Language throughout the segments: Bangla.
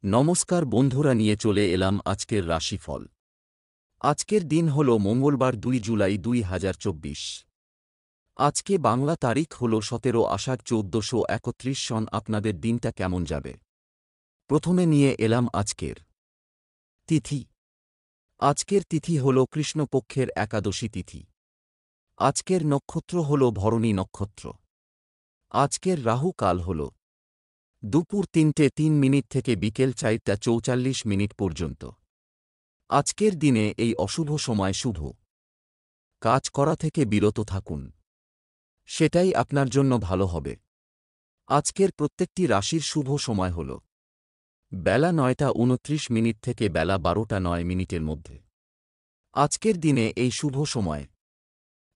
নমস্কার বন্ধুরা, নিয়ে চলে এলাম আজকের রাশিফল। আজকের দিন হল মঙ্গলবার 2 জুলাই 2024। আজকে বাংলা তারিখ হল 17 আষাঢ় 1431 সন। আপনাদের দিনটা কেমন যাবে? প্রথমে নিয়ে এলাম আজকের তিথি। আজকের তিথি হল কৃষ্ণপক্ষের একাদশী তিথি। আজকের নক্ষত্র হল ভরণী নক্ষত্র। আজকের রাহু কাল হল দুপুর 3:03 থেকে বিকেল 4:44 পর্যন্ত। আজকের দিনে এই অশুভ সময় শুভ কাজ করা থেকে বিরত থাকুন, সেটাই আপনার জন্য ভালো হবে। আজকের প্রত্যেকটি রাশির শুভ সময় হল বেলা 9:29 থেকে বেলা 12:09 মধ্যে। আজকের দিনে এই শুভ সময়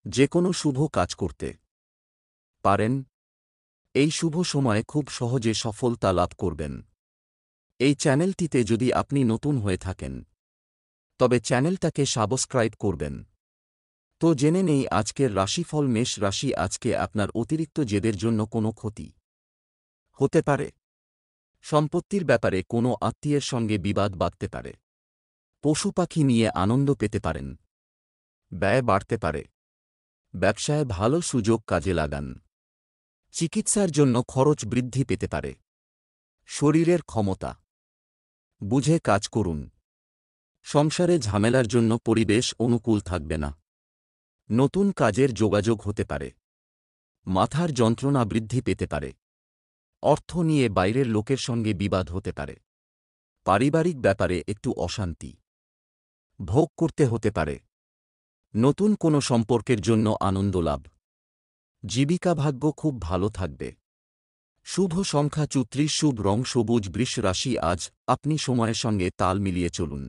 যে কোনো শুভ কাজ করতে পারেন। এই শুভ সময়ে খুব সহজে সফলতা লাভ করবেন। এই চ্যানেলটিতে যদি আপনি নতুন হয়ে থাকেন তবে চ্যানেলটাকে সাবস্ক্রাইব করবেন। তো জেনে নেই আজকের রাশিফল। মেষ রাশি, আজকে আপনার অতিরিক্ত জেদের জন্য কোনো ক্ষতি হতে পারে। সম্পত্তির ব্যাপারে কোনো আত্মীয়ের সঙ্গে বিবাদ বাধতে পারে। পশু পাখি নিয়ে আনন্দ পেতে পারেন। ব্যয় বাড়তে পারে। ব্যবসায় ভালো সুযোগ কাজে লাগান। চিকিৎসার জন্য খরচ বৃদ্ধি পেতে পারে। শরীরের ক্ষমতা বুঝে কাজ করুন। সংসারে ঝামেলার জন্য পরিবেশ অনুকূল থাকবে না। নতুন কাজের যোগাযোগ হতে পারে। মাথার যন্ত্রণা বৃদ্ধি পেতে পারে। অর্থ নিয়ে বাইরের লোকের সঙ্গে বিবাদ হতে পারে। পারিবারিক ব্যাপারে একটু অশান্তি ভোগ করতে হতে পারে। নতুন কোনো সম্পর্কের জন্য আনন্দ লাভ। জীবিকা ভাগ্য খুব ভালো থাকবে। শুভ সংখ্যা 34, শুভ রং সবুজ। বৃষ রাশি, আজ আপনি সময়ের সঙ্গে তাল মিলিয়ে চলুন।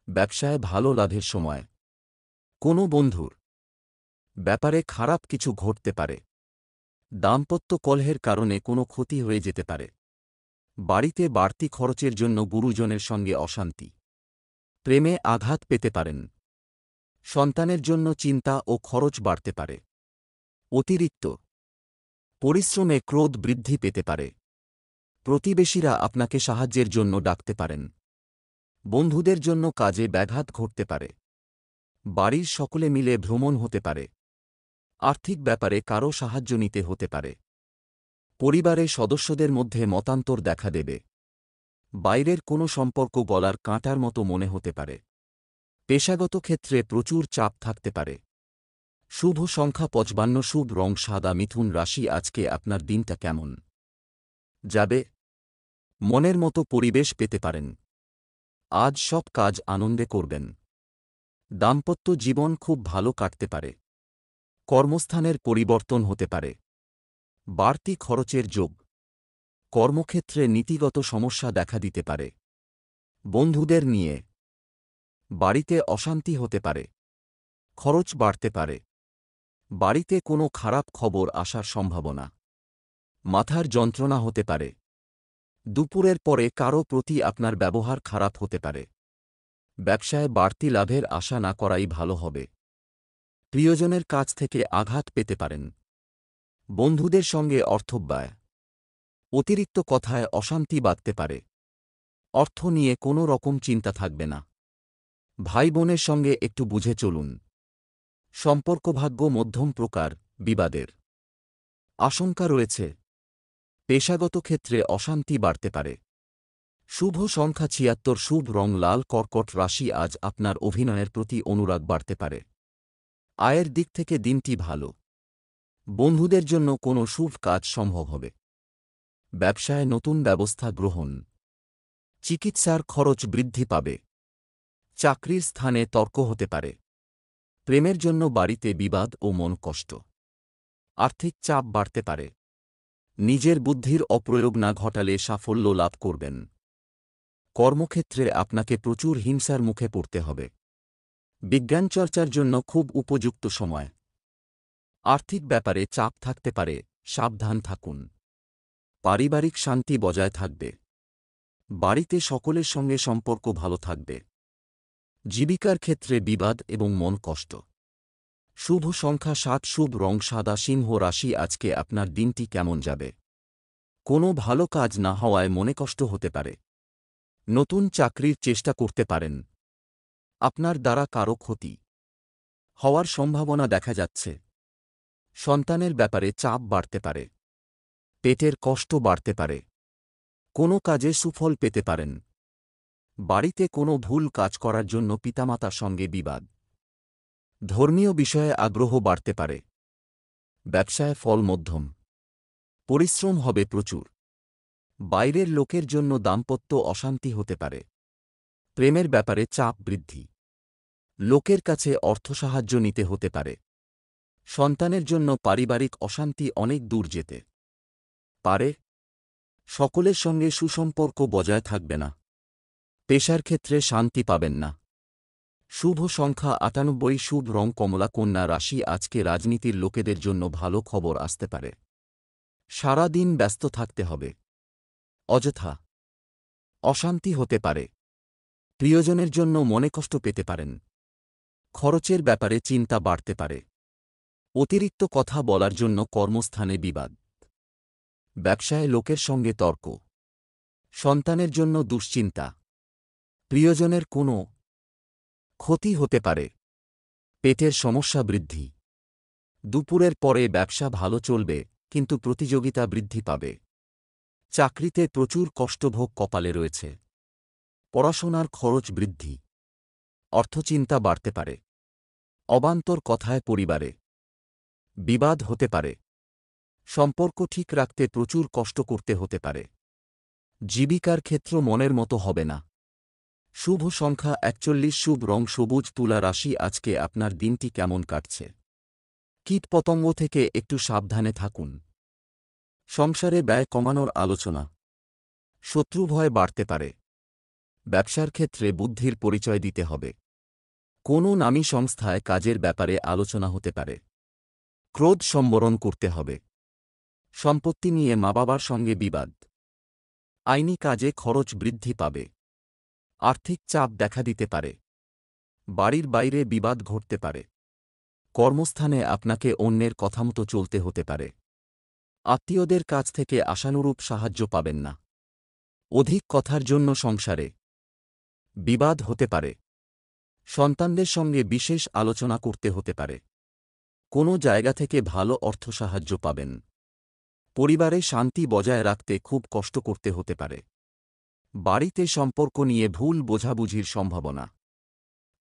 ব্যবসায় ভালো লাভের সময়। কোনো বন্ধুর ব্যাপারে খারাপ কিছু ঘটতে পারে। দাম্পত্য কলহের কারণে কোনো ক্ষতি হয়ে যেতে পারে। বাড়িতে বাড়তি খরচের জন্য গুরুজনের সঙ্গে অশান্তি। প্রেমে আঘাত পেতে পারেন। সন্তানের জন্য চিন্তা ও খরচ বাড়তে পারে। অতিরিক্ত পরিশ্রমে ক্রোধ বৃদ্ধি পেতে পারে। প্রতিবেশীরা আপনাকে সাহায্যের জন্য ডাকতে পারেন। বন্ধুদের জন্য কাজে ব্যাঘাত ঘটতে পারে। বাড়ির সকলে মিলে ভ্রমণ হতে পারে। আর্থিক ব্যাপারে কারও সাহায্য নিতে হতে পারে। পরিবারের সদস্যদের মধ্যে মতান্তর দেখা দেবে। বাইরের কোনো সম্পর্ক গলার কাঁটার মতো মনে হতে পারে। পেশাগত ক্ষেত্রে প্রচুর চাপ থাকতে পারে। শুভ সংখ্যা 55, শুভ রং সাদা। মিথুন রাশি, আজকে আপনার দিনটা কেমন যাবে? মনের মতো পরিবেশ পেতে পারেন। আজ সব কাজ আনন্দে করবেন। দাম্পত্য জীবন খুব ভালো কাটতে পারে। কর্মস্থানের পরিবর্তন হতে পারে। বাড়তি খরচের যোগ। কর্মক্ষেত্রে নীতিগত সমস্যা দেখা দিতে পারে। বন্ধুদের নিয়ে বাড়িতে অশান্তি হতে পারে। খরচ বাড়তে পারে। বাড়িতে কোনো খারাপ খবর আসার সম্ভাবনা। মাথার যন্ত্রণা হতে পারে। দুপুরের পরে কারও প্রতি আপনার ব্যবহার খারাপ হতে পারে। ব্যবসায় বাড়তি লাভের আশা না করাই ভালো হবে। প্রিয়জনের কাছ থেকে আঘাত পেতে পারেন। বন্ধুদের সঙ্গে অর্থব্যয়। অতিরিক্ত কথায় অশান্তি বাধতে পারে। অর্থ নিয়ে কোনো রকম চিন্তা থাকবে না। ভাই বোনের সঙ্গে একটু বুঝে চলুন। সম্পর্কভাগ্য মধ্যম প্রকার, বিবাদের আশঙ্কা রয়েছে। পেশাগত ক্ষেত্রে অশান্তি বাড়তে পারে। শুভ সংখ্যা 76, শুভ রং লাল। কর্কট রাশি, আজ আপনার অভিনয়ের প্রতি অনুরাগ বাড়তে পারে। আয়ের দিক থেকে দিনটি ভালো। বন্ধুদের জন্য কোনো শুভ কাজ সম্ভব হবে। ব্যবসায় নতুন ব্যবস্থা গ্রহণ। চিকিৎসার খরচ বৃদ্ধি পাবে। চাকরির স্থানে তর্ক হতে পারে। প্রেমের জন্য বাড়িতে বিবাদ ও মন কষ্ট। আর্থিক চাপ বাড়তে পারে। নিজের বুদ্ধির অপ্রয়োগ না ঘটালে সাফল্য লাভ করবেন। কর্মক্ষেত্রে আপনাকে প্রচুর হিংসার মুখে পড়তে হবে। বিজ্ঞান চর্চার জন্য খুব উপযুক্ত সময়। আর্থিক ব্যাপারে চাপ থাকতে পারে, সাবধান থাকুন। পারিবারিক শান্তি বজায় থাকবে। বাড়িতে সকলের সঙ্গে সম্পর্ক ভালো থাকবে। জীবিকার ক্ষেত্রে বিবাদ এবং মন কষ্ট। শুভ সংখ্যা 7, শুভ রং সাদা। সিংহ রাশি, আজকে আপনার দিনটি কেমন যাবে? কোনো ভালো কাজ না হওয়ায় মনে কষ্ট হতে পারে। নতুন চাকরির চেষ্টা করতে পারেন। আপনার দ্বারা কারো ক্ষতি হওয়ার সম্ভাবনা দেখা যাচ্ছে। সন্তানের ব্যাপারে চাপ বাড়তে পারে। পেটের কষ্ট বাড়তে পারে। কোনো কাজে সুফল পেতে পারেন। বাড়িতে কোনো ভুল কাজ করার জন্য পিতামাতার সঙ্গে বিবাদ। ধর্মীয় বিষয়ে আগ্রহ বাড়তে পারে। ব্যবসায় ফল মধ্যম। পরিশ্রম হবে প্রচুর। বাইরের লোকের জন্য দাম্পত্য অশান্তি হতে পারে। প্রেমের ব্যাপারে চাপ বৃদ্ধি। লোকের কাছে অর্থসাহায্য নিতে হতে পারে। সন্তানের জন্য পারিবারিক অশান্তি অনেক দূর যেতে পারে। সকলের সঙ্গে সুসম্পর্ক বজায় থাকবে না। পেশার ক্ষেত্রে শান্তি পাবেন না। শুভ সংখ্যা ৯৮, শুভ রং কমলা। কন্যা রাশি, আজকে রাজনীতির লোকেদের জন্য ভালো খবর আসতে পারে। সারা দিন ব্যস্ত থাকতে হবে। অযথা অশান্তি হতে পারে। প্রিয়জনের জন্য মনে কষ্ট পেতে পারেন। খরচের ব্যাপারে চিন্তা বাড়তে পারে। অতিরিক্ত কথা বলার জন্য কর্মস্থানে বিবাদ। ব্যবসায় লোকের সঙ্গে তর্ক। সন্তানের জন্য দুশ্চিন্তা। প্রিয়জনের কোনো ক্ষতি হতে পারে। পেটের সমস্যা বৃদ্ধি। দুপুরের পরে ব্যবসা ভালো চলবে, কিন্তু প্রতিযোগিতা বৃদ্ধি পাবে। চাকরিতে প্রচুর কষ্টভোগ কপালে রয়েছে। পড়াশোনার খরচ বৃদ্ধি। অর্থচিন্তা বাড়তে পারে। অবান্তর কথায় পরিবারে বিবাদ হতে পারে। সম্পর্ক ঠিক রাখতে প্রচুর কষ্ট করতে হতে পারে। জীবিকার ক্ষেত্র মনের মতো হবে না। শুভ সংখ্যা ৪১, শুভ রং সবুজ। তুলা রাশি, আজকে আপনার দিনটি কেমন কাটছে? কীটপতঙ্গ থেকে একটু সাবধানে থাকুন। সংসারে ব্যয় কমানোর আলোচনা। শত্রুভয় বাড়তে পারে। ব্যবসার ক্ষেত্রে বুদ্ধির পরিচয় দিতে হবে। কোনো নামী সংস্থায় কাজের ব্যাপারে আলোচনা হতে পারে। ক্রোধ সম্বরণ করতে হবে। সম্পত্তি নিয়ে মা বাবার সঙ্গে বিবাদ। আইনি কাজে খরচ বৃদ্ধি পাবে। আর্থিক চাপ দেখা দিতে পারে। বাড়ির বাইরে বিবাদ ঘটতে পারে। কর্মস্থানে আপনাকে অন্যের কথামতো চলতে হতে পারে। আত্মীয়দের কাছ থেকে আশানুরূপ সাহায্য পাবেন না। অধিক কথার জন্য সংসারে বিবাদ হতে পারে। সন্তানদের সঙ্গে বিশেষ আলোচনা করতে হতে পারে। কোনো জায়গা থেকে ভালো অর্থসাহায্য পাবেন। পরিবারে শান্তি বজায় রাখতে খুব কষ্ট করতে হতে পারে। বাড়িতে সম্পর্ক নিয়ে ভুল বোঝাবুঝির সম্ভাবনা।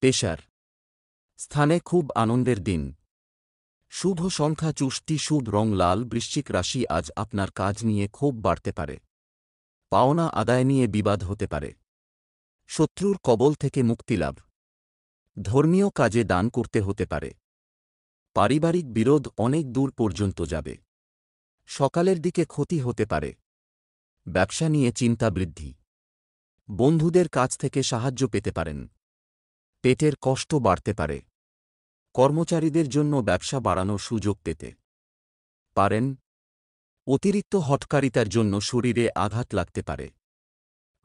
পেশার স্থানে খুব আনন্দের দিন। শুভ সংখ্যা ৬৪, শুভ রং লাল। বৃশ্চিক রাশি, আজ আপনার কাজ নিয়ে ক্ষোভ বাড়তে পারে। পাওনা আদায় নিয়ে বিবাদ হতে পারে। শত্রুর কবল থেকে মুক্তিলাভ। ধর্মীয় কাজে দান করতে হতে পারে। পারিবারিক বিরোধ অনেক দূর পর্যন্ত যাবে। সকালের দিকে ক্ষতি হতে পারে। ব্যবসা নিয়ে চিন্তা বৃদ্ধি। বন্ধুদের কাছ থেকে সাহায্য পেতে পারেন। পেটের কষ্ট বাড়তে পারে। কর্মচারীদের জন্য ব্যবসা বাড়ানোর সুযোগ পেতে পারেন। অতিরিক্ত হঠকারিতার জন্য শরীরে আঘাত লাগতে পারে।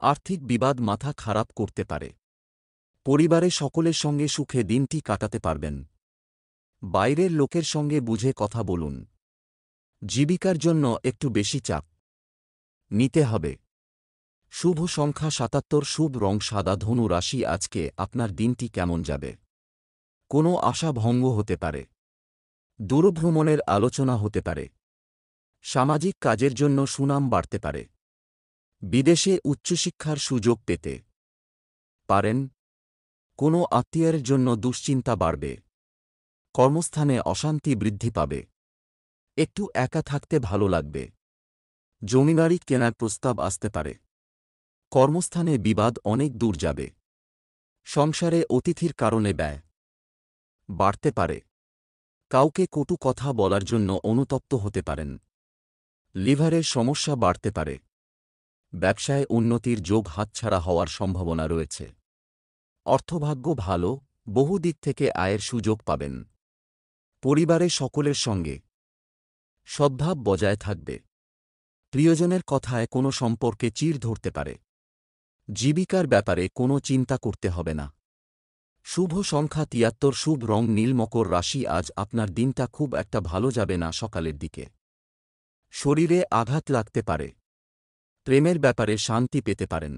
আর্থিক বিবাদ মাথা খারাপ করতে পারে। পরিবারে সকলের সঙ্গে সুখে দিনটি কাটাতে পারবেন। বাইরের লোকের সঙ্গে বুঝে কথা বলুন। জীবিকার জন্য একটু বেশি চাপ নিতে হবে। শুভ সংখ্যা ৭৭, শুভ রং সাদা। ধনু রাশি, আজকে আপনার দিনটি কেমন যাবে? কোনো আশা ভঙ্গ হতে পারে। দূরভ্রমণের আলোচনা হতে পারে। সামাজিক কাজের জন্য সুনাম বাড়তে পারে। বিদেশে উচ্চশিক্ষার সুযোগ পেতে পারেন। কোনো আত্মীয়ের জন্য দুশ্চিন্তা বাড়বে। কর্মস্থানে অশান্তি বৃদ্ধি পাবে। একটু একা থাকতে ভালো লাগবে। জমিবাড়ি কেনার প্রস্তাব আসতে পারে। কর্মস্থানে বিবাদ অনেক দূর যাবে। সংসারে অতিথির কারণে ব্যয় বাড়তে পারে। কাউকে কটু কথা বলার জন্য অনুতপ্ত হতে পারেন। লিভারের সমস্যা বাড়তে পারে। ব্যবসায় উন্নতির যোগ হাতছাড়া হওয়ার সম্ভাবনা রয়েছে। অর্থভাগ্য ভালো, বহু দিক থেকে আয়ের সুযোগ পাবেন। পরিবারে সকলের সঙ্গে সদ্ভাব বজায় থাকবে। প্রিয়জনের কথায় কোনো সম্পর্কে চিড় ধরতে পারে। জীবিকার ব্যাপারে কোনো চিন্তা করতে হবে না। শুভ সংখ্যা ৭৩, শুভ রং নীল। মকর রাশি, আজ আপনার দিনটা খুব একটা ভালো যাবে না। সকালের দিকে শরীরে আঘাত লাগতে পারে। প্রেমের ব্যাপারে শান্তি পেতে পারেন।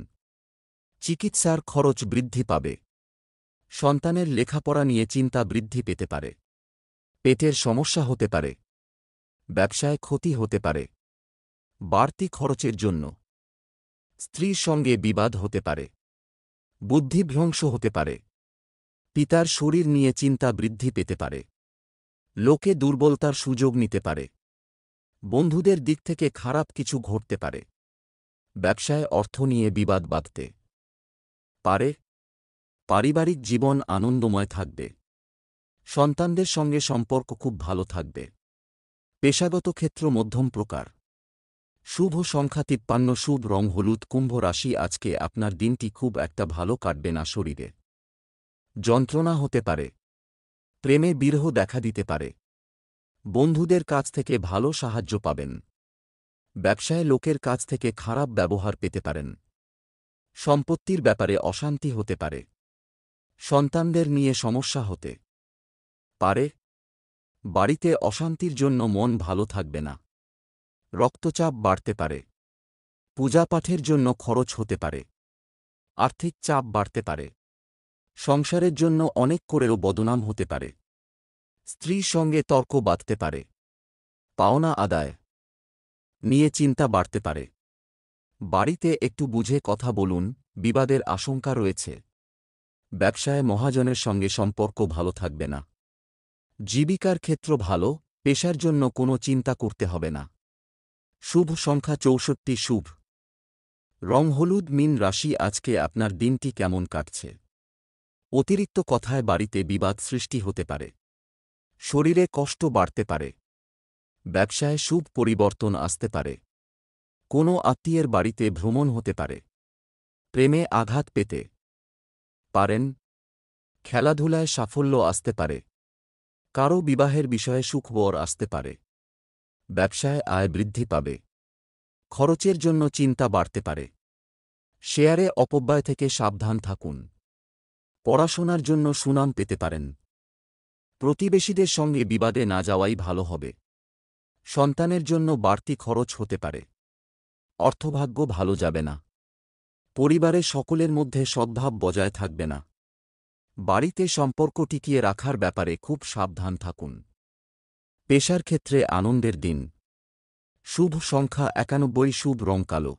চিকিৎসার খরচ বৃদ্ধি পাবে। সন্তানের লেখাপড়া নিয়ে চিন্তা বৃদ্ধি পেতে পারে। পেটের সমস্যা হতে পারে। ব্যবসায় ক্ষতি হতে পারে। বাড়তি খরচের জন্য স্ত্রীর সঙ্গে বিবাদ হতে পারে। বুদ্ধিভ্রংশ হতে পারে। পিতার শরীর নিয়ে চিন্তা বৃদ্ধি পেতে পারে। লোকে দুর্বলতার সুযোগ নিতে পারে। বন্ধুদের দিক থেকে খারাপ কিছু ঘটতে পারে। ব্যবসায় অর্থ নিয়ে বিবাদ বাঁধতে পারে। পারিবারিক জীবন আনন্দময় থাকবে। সন্তানদের সঙ্গে সম্পর্ক খুব ভালো থাকবে। পেশাগত ক্ষেত্র মধ্যম প্রকার। শুভ সংখ্যা 53, শুভ রং হলুদ। কুম্ভ রাশি, আজকে আপনার দিনটি খুব একটা ভালো কাটবে না। শরীরে যন্ত্রণা হতে পারে। প্রেমে বিরহ দেখা দিতে পারে। বন্ধুদের কাছ থেকে ভালো সাহায্য পাবেন। ব্যবসায় লোকের কাছ থেকে খারাপ ব্যবহার পেতে পারেন। সম্পত্তির ব্যাপারে অশান্তি হতে পারে। সন্তানদের নিয়ে সমস্যা হতে পারে। বাড়িতে অশান্তির জন্য মন ভালো থাকবে না। রক্তচাপ বাড়তে পারে। পূজাপাঠের জন্য খরচ হতে পারে। আর্থিক চাপ বাড়তে পারে। সংসারের জন্য অনেক করেও বদনাম হতে পারে। স্ত্রীর সঙ্গে তর্ক বাঁধতে পারে। পাওনা আদায় নিয়ে চিন্তা বাড়তে পারে। বাড়িতে একটু বুঝে কথা বলুন, বিবাদের আশঙ্কা রয়েছে। ব্যবসায় মহাজনের সঙ্গে সম্পর্ক ভালো থাকবে না। জীবিকার ক্ষেত্র ভালো, পেশার জন্য কোনো চিন্তা করতে হবে না। শুভ সংখ্যা 64, শুভ রং হলুদ। মীন রাশি, আজকে আপনার দিনটি কেমন কাটছে? অতিরিক্ত কথায় বাড়িতে বিবাদ সৃষ্টি হতে পারে। শরীরে কষ্ট বাড়তে পারে। ব্যবসায় শুভ পরিবর্তন আসতে পারে। কোনো আত্মীয়ের বাড়িতে ভ্রমণ হতে পারে। প্রেমে আঘাত পেতে পারেন। খেলাধুলায় সাফল্য আসতে পারে। কারও বিবাহের বিষয়ে সুখবর আসতে পারে। ব্যবসায় আয় বৃদ্ধি পাবে। খরচের জন্য চিন্তা বাড়তে পারে। শেয়ারে অপব্যয় থেকে সাবধান থাকুন। পড়াশোনার জন্য সুনাম পেতে পারেন। প্রতিবেশীদের সঙ্গে বিবাদে না যাওয়াই ভালো হবে। সন্তানের জন্য বাড়তি খরচ হতে পারে। অর্থভাগ্য ভালো যাবে না। পরিবারে সকলের মধ্যে সদ্ভাব বজায় থাকবে না। বাড়িতে সম্পর্ক টিকিয়ে রাখার ব্যাপারে খুব সাবধান থাকুন। পেশার ক্ষেত্রে আনন্দের দিন। শুভ সংখ্যা 91, শুভ রং কালো।